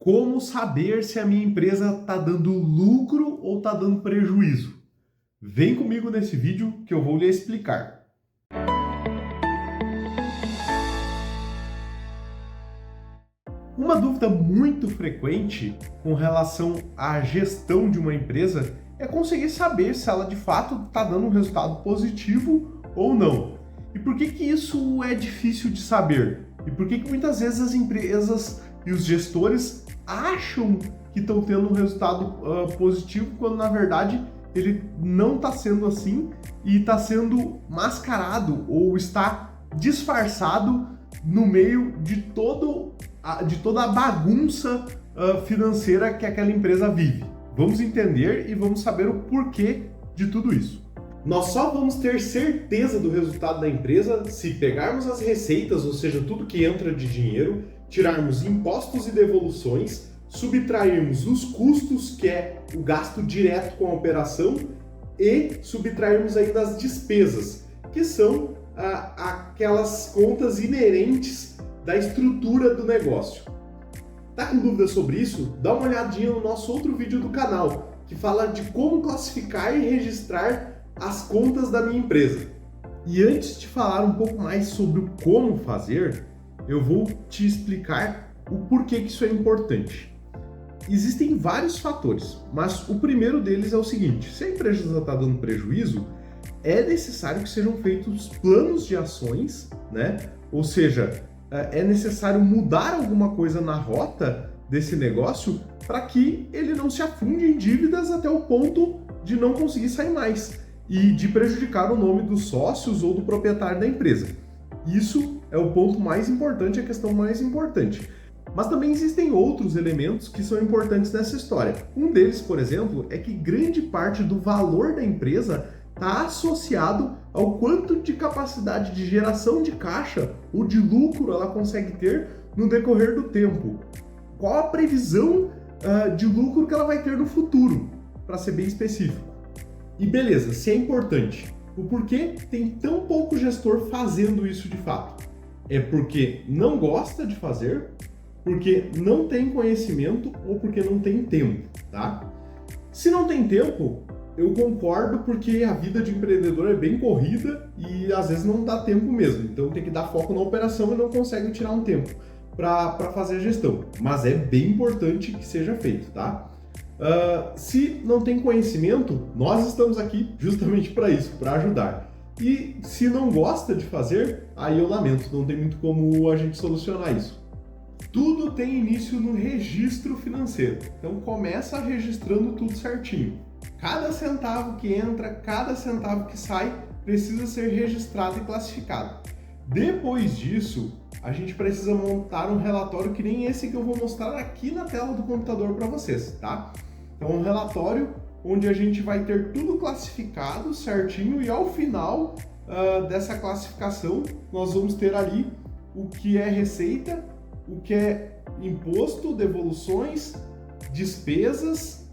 Como saber se a minha empresa está dando lucro ou está dando prejuízo? Vem comigo nesse vídeo que eu vou lhe explicar. Uma dúvida muito frequente com relação à gestão de uma empresa é conseguir saber se ela de fato está dando um resultado positivo ou não. E por que que isso é difícil de saber? E por que que muitas vezes as empresas e os gestores acham que estão tendo um resultado positivo, quando na verdade ele não está sendo assim e está sendo mascarado ou está disfarçado no meio de toda a bagunça financeira que aquela empresa vive. Vamos entender e vamos saber o porquê de tudo isso. Nós só vamos ter certeza do resultado da empresa se pegarmos as receitas, ou seja, tudo que entra de dinheiro, tirarmos impostos e devoluções, subtrairmos os custos, que é o gasto direto com a operação, e subtrairmos ainda as despesas, que são aquelas contas inerentes da estrutura do negócio. Tá com dúvida sobre isso? Dá uma olhadinha no nosso outro vídeo do canal, que fala de como classificar e registrar as contas da minha empresa. E antes de falar um pouco mais sobre o como fazer, eu vou te explicar o porquê que isso é importante. Existem vários fatores, mas o primeiro deles é o seguinte: se a empresa está dando prejuízo, é necessário que sejam feitos planos de ações, né? Ou seja, é necessário mudar alguma coisa na rota desse negócio para que ele não se afunde em dívidas até o ponto de não conseguir sair mais e de prejudicar o nome dos sócios ou do proprietário da empresa. Isso é o ponto mais importante, a questão mais importante. Mas também existem outros elementos que são importantes nessa história. Um deles, por exemplo, é que grande parte do valor da empresa está associado ao quanto de capacidade de geração de caixa ou de lucro ela consegue ter no decorrer do tempo. Qual a previsão de lucro que ela vai ter no futuro, para ser bem específico. E beleza, se é importante, o porquê tem tão pouco gestor fazendo isso de fato? É porque não gosta de fazer, porque não tem conhecimento ou porque não tem tempo, tá? Se não tem tempo, eu concordo, porque a vida de empreendedor é bem corrida e às vezes não dá tempo mesmo. Então tem que dar foco na operação e não consegue tirar um tempo para fazer a gestão. Mas é bem importante que seja feito, tá? Se não tem conhecimento, nós estamos aqui justamente para isso, para ajudar. E se não gosta de fazer, aí eu lamento, não tem muito como a gente solucionar isso. Tudo tem início no registro financeiro, então começa registrando tudo certinho. Cada centavo que entra, cada centavo que sai, precisa ser registrado e classificado. Depois disso, a gente precisa montar um relatório que nem esse que eu vou mostrar aqui na tela do computador para vocês, tá? Então, um relatório onde a gente vai ter tudo classificado certinho e ao final dessa classificação nós vamos ter ali o que é receita, o que é imposto, devoluções, despesas,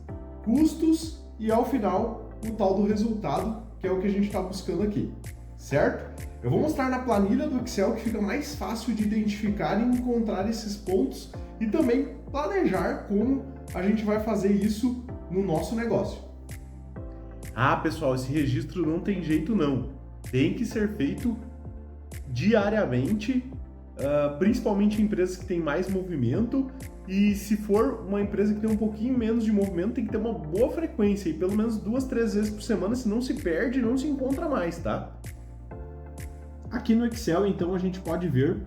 custos e ao final o tal do resultado, que é o que a gente está buscando aqui, certo? Eu vou mostrar na planilha do Excel, que fica mais fácil de identificar e encontrar esses pontos e também planejar como a gente vai fazer isso no nosso negócio. Ah, pessoal, esse registro não tem jeito não. Tem que ser feito diariamente, principalmente em empresas que têm mais movimento, e se for uma empresa que tem um pouquinho menos de movimento, tem que ter uma boa frequência, e pelo menos 2, 3 vezes por semana, senão se perde e não se encontra mais, tá? Aqui no Excel, então, a gente pode ver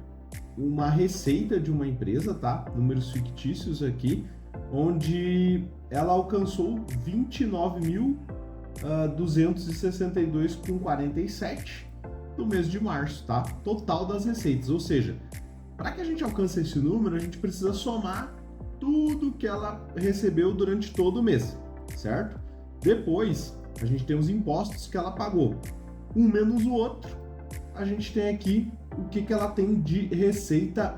uma receita de uma empresa, tá? Números fictícios aqui, onde ela alcançou 29.262,47 no mês de março, tá? Total das receitas, ou seja, para que a gente alcance esse número, a gente precisa somar tudo que ela recebeu durante todo o mês, certo? Depois, a gente tem os impostos que ela pagou, um menos o outro. A gente tem aqui o que ela tem de receita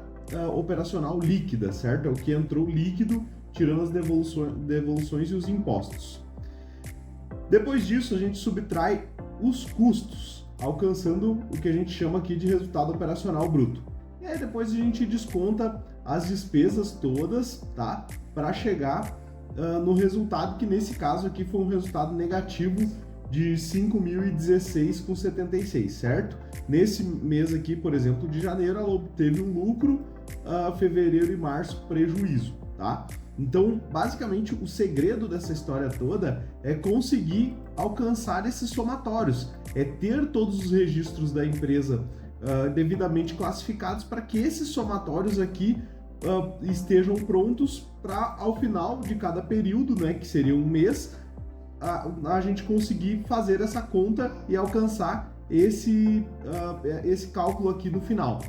operacional líquida, certo? É o que entrou líquido, tirando as devoluções e os impostos. Depois disso, a gente subtrai os custos, alcançando o que a gente chama aqui de resultado operacional bruto. E aí depois a gente desconta as despesas todas, tá? Para chegar no resultado, que nesse caso aqui foi um resultado negativo de 5.016,76, certo? Nesse mês aqui, por exemplo, de janeiro, ela obteve um lucro, fevereiro e março prejuízo, tá? Então, basicamente, o segredo dessa história toda é conseguir alcançar esses somatórios, é ter todos os registros da empresa devidamente classificados para que esses somatórios aqui estejam prontos para, ao final de cada período, né, que seria um mês, a gente conseguir fazer essa conta e alcançar esse cálculo aqui no final.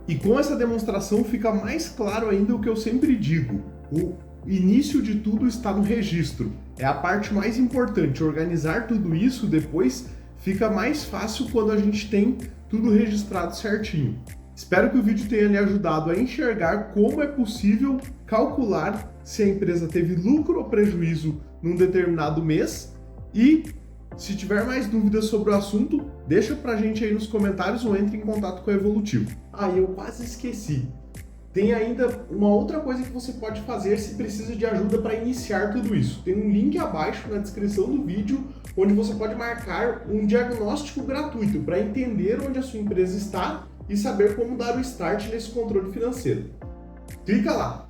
E com essa demonstração fica mais claro ainda o que eu sempre digo: o início de tudo está no registro. É a parte mais importante. Organizar tudo isso depois fica mais fácil quando a gente tem tudo registrado certinho. Espero que o vídeo tenha lhe ajudado a enxergar como é possível calcular se a empresa teve lucro ou prejuízo num determinado mês. E se tiver mais dúvidas sobre o assunto, deixa pra gente aí nos comentários ou entre em contato com a Evolutivo. Eu quase esqueci. Tem ainda uma outra coisa que você pode fazer se precisa de ajuda para iniciar tudo isso. Tem um link abaixo na descrição do vídeo onde você pode marcar um diagnóstico gratuito para entender onde a sua empresa está e saber como dar o start nesse controle financeiro. Clica lá!